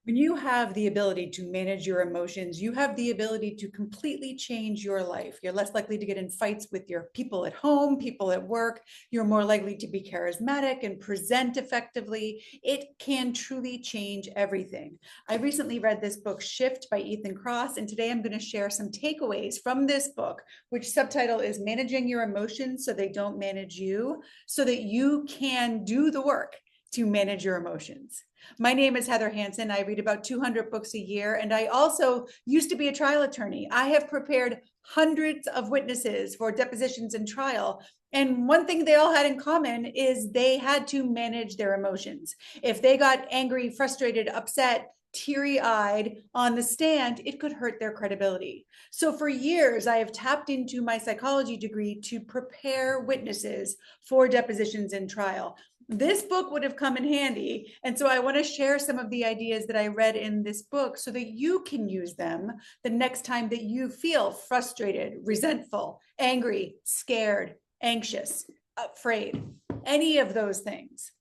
When you have the ability to manage your emotions, you have the ability to completely change your life. You're less likely to get in fights with your people at home, people at work. You're more likely to be charismatic and present effectively. It can truly change everything. I recently read this book, Shift by Ethan Kross, and today I'm going to share some takeaways from this book, which subtitle is Managing Your Emotions So They Don't Manage You, so that you can do the work to manage your emotions. My name is Heather Hansen. I read about 200 books a year, and I also used to be a trial attorney. I have prepared hundreds of witnesses for depositions and trial. And one thing they all had in common is they had to manage their emotions. If they got angry, frustrated, upset, teary-eyed on the stand, it could hurt their credibility. So for years, I have tapped into my psychology degree to prepare witnesses for depositions and trial. This book would have come in handy. And so I want to share some of the ideas that I read in this book so that you can use them the next time that you feel frustrated, resentful, angry, scared, anxious, afraid, any of those things.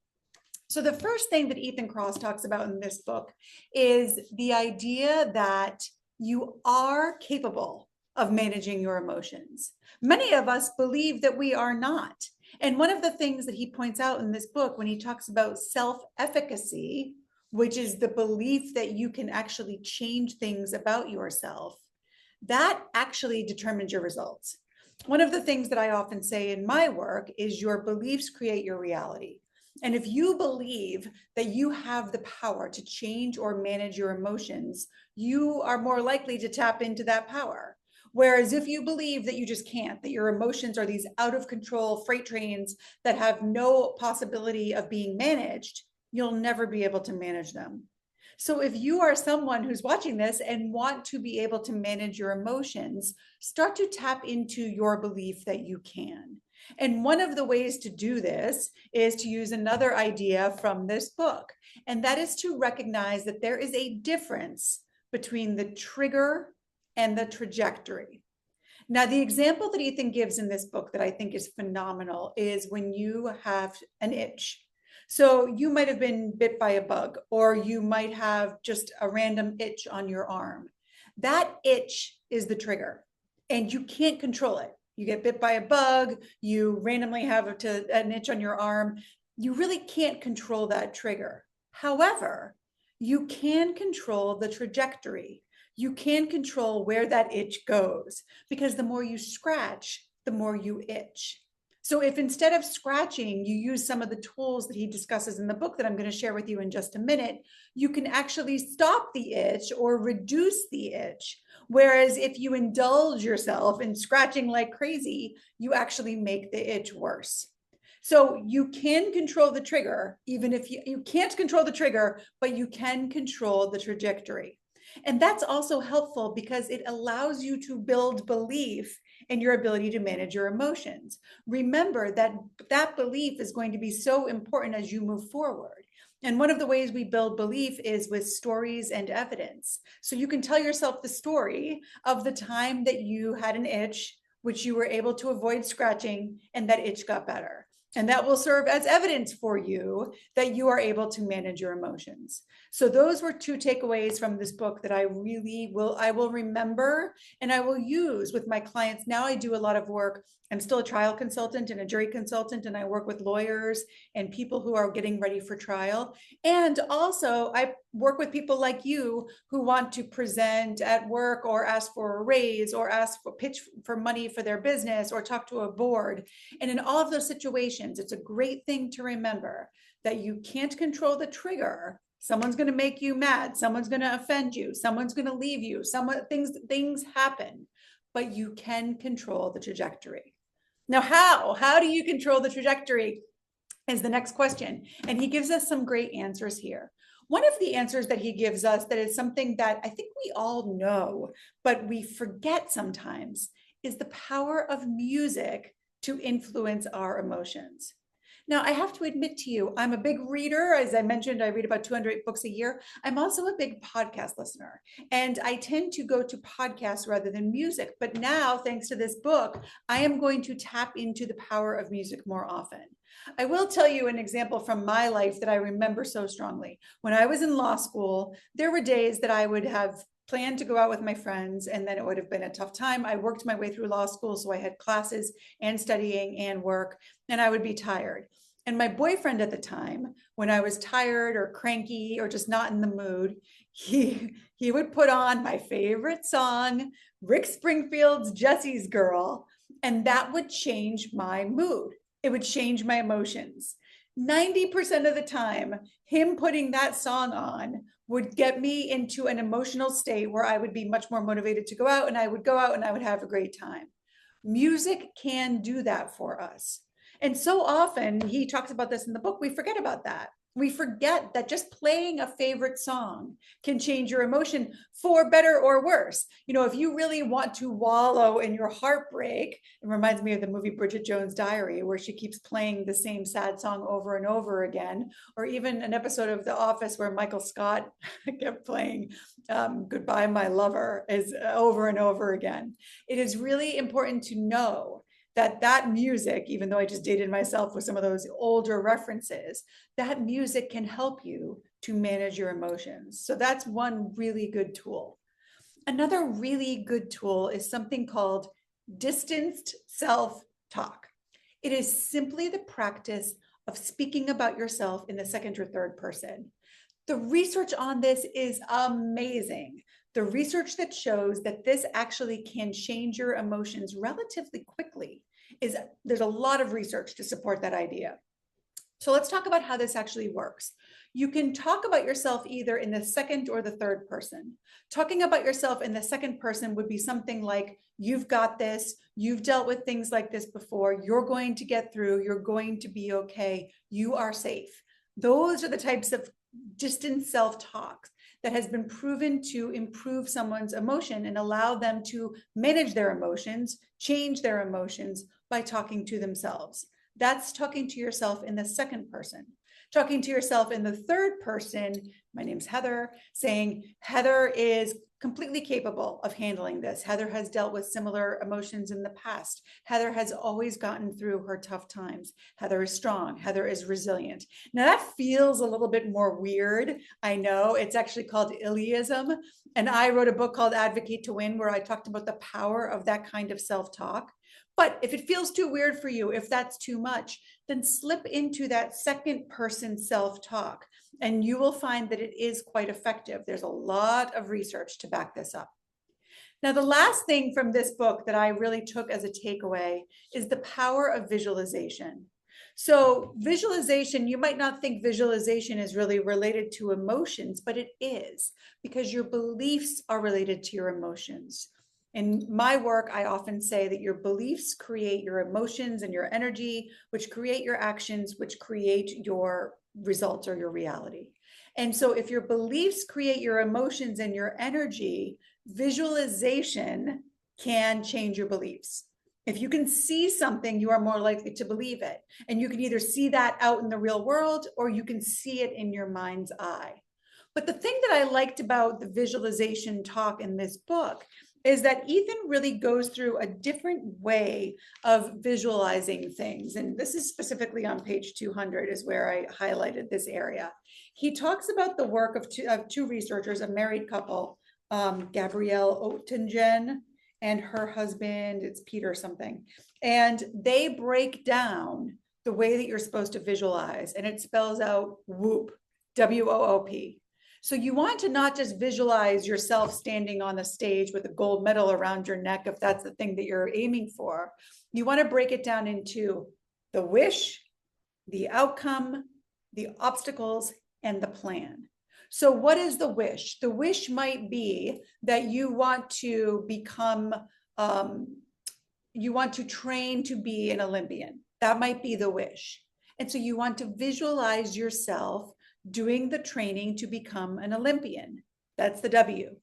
So the first thing that Ethan Kross talks about in this book is the idea that you are capable of managing your emotions. Many of us believe that we are not. And one of the things that he points out in this book when he talks about self-efficacy, which is the belief that you can actually change things about yourself, that actually determines your results. One of the things that I often say in my work is your beliefs create your reality. And if you believe that you have the power to change or manage your emotions, you are more likely to tap into that power. Whereas if you believe that you just can't, that your emotions are these out of control freight trains that have no possibility of being managed, you'll never be able to manage them. So if you are someone who's watching this and want to be able to manage your emotions, start to tap into your belief that you can. And one of the ways to do this is to use another idea from this book, and that is to recognize that there is a difference between the trigger and the trajectory. Now, the example that Ethan gives in this book that I think is phenomenal is when you have an itch. So you might have been bit by a bug, or you might have just a random itch on your arm. That itch is the trigger, and you can't control it. You get bit by a bug, you randomly have an itch on your arm. You really can't control that trigger. However, you can control the trajectory. You can control where that itch goes, because the more you scratch, the more you itch. So if instead of scratching, you use some of the tools that he discusses in the book that I'm going to share with you in just a minute, you can actually stop the itch or reduce the itch. Whereas if you indulge yourself in scratching like crazy, you actually make the itch worse. So you can control the trigger, even if you can't control the trigger, but you can control the trajectory. And that's also helpful because it allows you to build belief in your ability to manage your emotions. Remember that that belief is going to be so important as you move forward. And one of the ways we build belief is with stories and evidence. So you can tell yourself the story of the time that you had an itch, which you were able to avoid scratching, and that itch got better. And that will serve as evidence for you that you are able to manage your emotions. So those were two takeaways from this book that I will remember and I will use with my clients. Now I do a lot of work. I'm still a trial consultant and a jury consultant, and I work with lawyers and people who are getting ready for trial. And also I work with people like you who want to present at work or ask for a raise or ask for pitch for money for their business or talk to a board. And in all of those situations, it's a great thing to remember that you can't control the trigger. Someone's going to make you mad. Someone's going to offend you. Someone's going to leave you. Things happen, but you can control the trajectory. Now, how do you control the trajectory is the next question. And he gives us some great answers here. One of the answers that he gives us that is something that I think we all know, but we forget sometimes, is the power of music to influence our emotions. Now, I have to admit to you, I'm a big reader. As I mentioned, I read about 200 books a year. I'm also a big podcast listener, and I tend to go to podcasts rather than music. But now, thanks to this book, I am going to tap into the power of music more often. I will tell you an example from my life that I remember so strongly. When I was in law school, there were days that I would have planned to go out with my friends, and then it would have been a tough time. I worked my way through law school, so I had classes and studying and work, and I would be tired. And my boyfriend at the time, when I was tired or cranky or just not in the mood, he would put on my favorite song, Rick Springfield's Jesse's Girl, and that would change my mood. It would change my emotions. 90% of the time, him putting that song on would get me into an emotional state where I would be much more motivated to go out, and I would go out and I would have a great time. Music can do that for us. And so often, he talks about this in the book, we forget about that. We forget that just playing a favorite song can change your emotion for better or worse. You know, if you really want to wallow in your heartbreak, it reminds me of the movie Bridget Jones' Diary, where she keeps playing the same sad song over and over again, or even an episode of The Office where Michael Scott kept playing Goodbye, My Lover is over and over again. It is really important to know that music, even though I just dated myself with some of those older references, that music can help you to manage your emotions. So that's one really good tool. Another really good tool is something called distanced self-talk. It is simply the practice of speaking about yourself in the second or third person. The research on this is amazing. The research that shows that this actually can change your emotions relatively quickly there's a lot of research to support that idea. So let's talk about how this actually works. You can talk about yourself either in the second or the third person. Talking about yourself in the second person would be something like, you've got this, you've dealt with things like this before, you're going to get through, you're going to be okay, you are safe. Those are the types of distant self-talk that has been proven to improve someone's emotion and allow them to manage their emotions, change their emotions by talking to themselves. That's talking to yourself in the second person. Talking to yourself in the third person, my name's Heather, saying Heather is completely capable of handling this. Heather has dealt with similar emotions in the past. Heather has always gotten through her tough times. Heather is strong. Heather is resilient. Now that feels a little bit more weird. I know it's actually called Iliism. And I wrote a book called Advocate to Win, where I talked about the power of that kind of self-talk. But if it feels too weird for you, if that's too much, then slip into that second person self-talk, and you will find that it is quite effective. There's a lot of research to back this up. Now, the last thing from this book that I really took as a takeaway is the power of visualization. So visualization, you might not think visualization is really related to emotions, but it is, because your beliefs are related to your emotions. In my work, I often say that your beliefs create your emotions and your energy, which create your actions, which create your results or your reality. And so if your beliefs create your emotions and your energy, visualization can change your beliefs. If you can see something, you are more likely to believe it. And you can either see that out in the real world, or you can see it in your mind's eye. But the thing that I liked about the visualization talk in this book is that Ethan really goes through a different way of visualizing things. And this is specifically on page 200 is where I highlighted this area. He talks about the work of two researchers, a married couple, Gabrielle Oettingen and her husband, it's Peter something. And they break down the way that you're supposed to visualize, and it spells out WOOP, W-O-O-P. So you want to not just visualize yourself standing on a stage with a gold medal around your neck, if that's the thing that you're aiming for. You want to break it down into the wish, the outcome, the obstacles, and the plan. So what is the wish? The wish might be that you want to become, you want to train to be an Olympian. That might be the wish. And so you want to visualize yourself doing the training to become an Olympian. That's the W.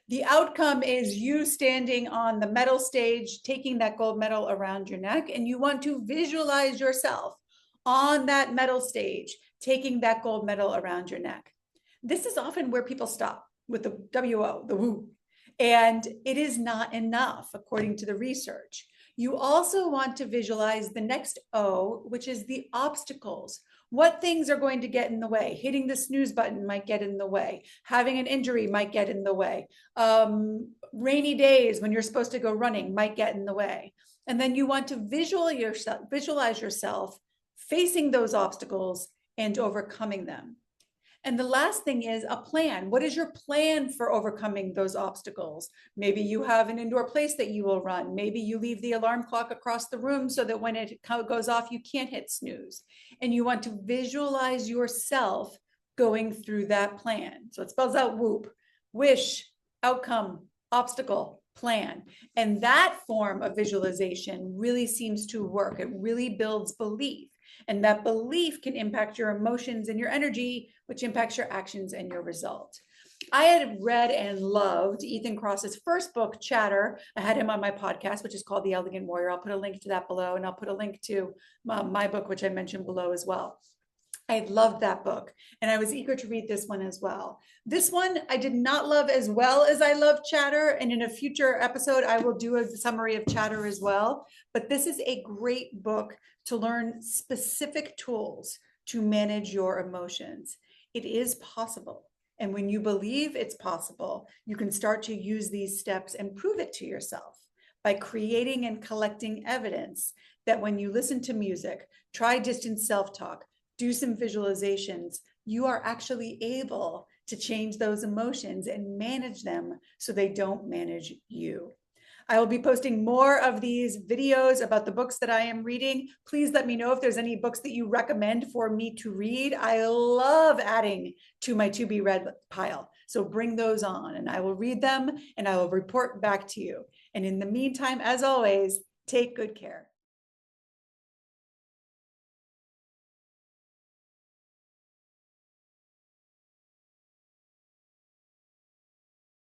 The outcome is you standing on the medal stage, taking that gold medal around your neck, and you want to visualize yourself on that medal stage, taking that gold medal around your neck. This is often where people stop with the WO, the woo. And it is not enough, according to the research. You also want to visualize the next O, which is the obstacles. What things are going to get in the way? Hitting the snooze button might get in the way. Having an injury might get in the way. Rainy days when you're supposed to go running might get in the way. And then you want to visualize yourself facing those obstacles and overcoming them. And the last thing is a plan. What is your plan for overcoming those obstacles? Maybe you have an indoor place that you will run. Maybe you leave the alarm clock across the room so that when it goes off, you can't hit snooze. And you want to visualize yourself going through that plan. So it spells out WHOOP: wish, outcome, obstacle, plan. And that form of visualization really seems to work. It really builds belief. And that belief can impact your emotions and your energy, which impacts your actions and your result. I had read and loved Ethan Kross's first book, Chatter. I had him on my podcast, which is called The Elegant Warrior. I'll put a link to that below, and I'll put a link to my book, which I mentioned below as well. I loved that book, and I was eager to read this one as well. This one I did not love as well as I love Chatter, and in a future episode, I will do a summary of Chatter as well. But this is a great book to learn specific tools to manage your emotions. It is possible. And when you believe it's possible, you can start to use these steps and prove it to yourself by creating and collecting evidence that when you listen to music, try distant self-talk, do some visualizations, you are actually able to change those emotions and manage them so they don't manage you. I will be posting more of these videos about the books that I am reading. Please let me know if there's any books that you recommend for me to read. I love adding to my to be read pile. So bring those on and I will read them and I will report back to you. And in the meantime, as always, take good care.